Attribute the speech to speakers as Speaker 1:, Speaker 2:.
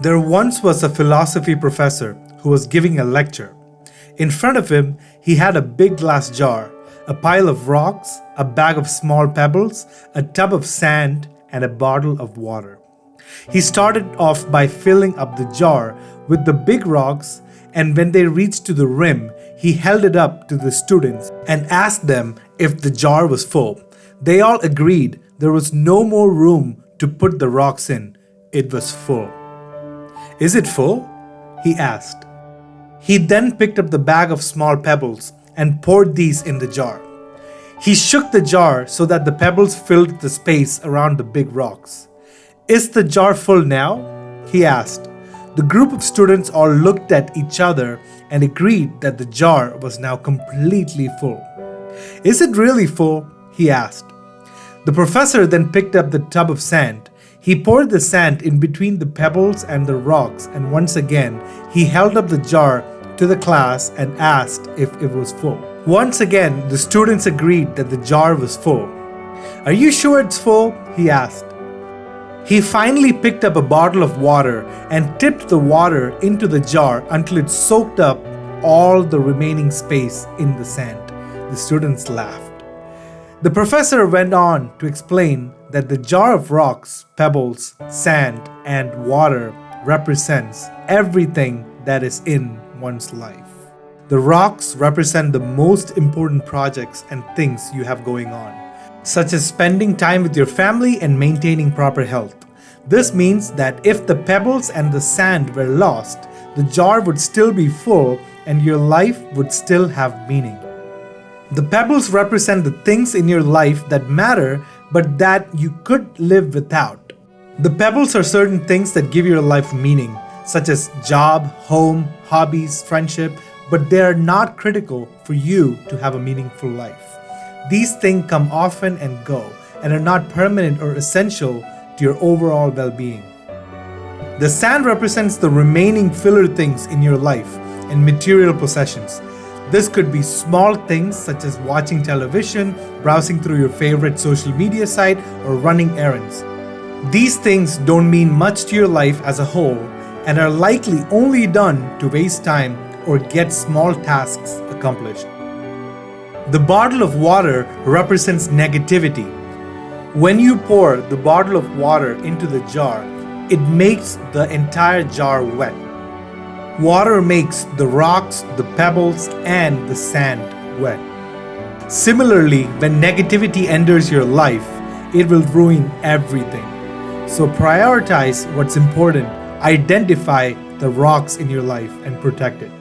Speaker 1: There once was a philosophy professor who was giving a lecture. In front of him, he had a big glass jar, a pile of rocks, a bag of small pebbles, a tub of sand, and a bottle of water. He started off by filling up the jar with the big rocks, and when they reached to the rim, he held it up to the students and asked them if the jar was full. They all agreed there was no more room to put the rocks in. It was full. "Is it full?" he asked. He then picked up the bag of small pebbles and poured these in the jar. He shook the jar so that the pebbles filled the space around the big rocks. "Is the jar full now?" he asked. The group of students all looked at each other and agreed that the jar was now completely full. "Is it really full?" he asked. The professor then picked up the tub of sand. He poured the sand in between the pebbles and the rocks, and once again, he held up the jar to the class and asked if it was full. Once again, the students agreed that the jar was full. "Are you sure it's full?" he asked. He finally picked up a bottle of water and tipped the water into the jar until it soaked up all the remaining space in the sand. The students laughed. The professor went on to explain that the jar of rocks, pebbles, sand, and water represents everything that is in one's life. The rocks represent the most important projects and things you have going on, such as spending time with your family and maintaining proper health. This means that if the pebbles and the sand were lost, the jar would still be full and your life would still have meaning. The pebbles represent the things in your life that matter but that you could live without. The pebbles are certain things that give your life meaning, such as job, home, hobbies, friendship, but they are not critical for you to have a meaningful life. These things come often and go and are not permanent or essential to your overall well-being. The sand represents the remaining filler things in your life and material possessions. This could be small things such as watching television, browsing through your favorite social media site, or running errands. These things don't mean much to your life as a whole and are likely only done to waste time or get small tasks accomplished. The bottle of water represents negativity. When you pour the bottle of water into the jar, it makes the entire jar wet. Water makes the rocks, the pebbles, and the sand wet. Similarly, when negativity enters your life, it will ruin everything. So prioritize what's important, identify the rocks in your life, and protect it.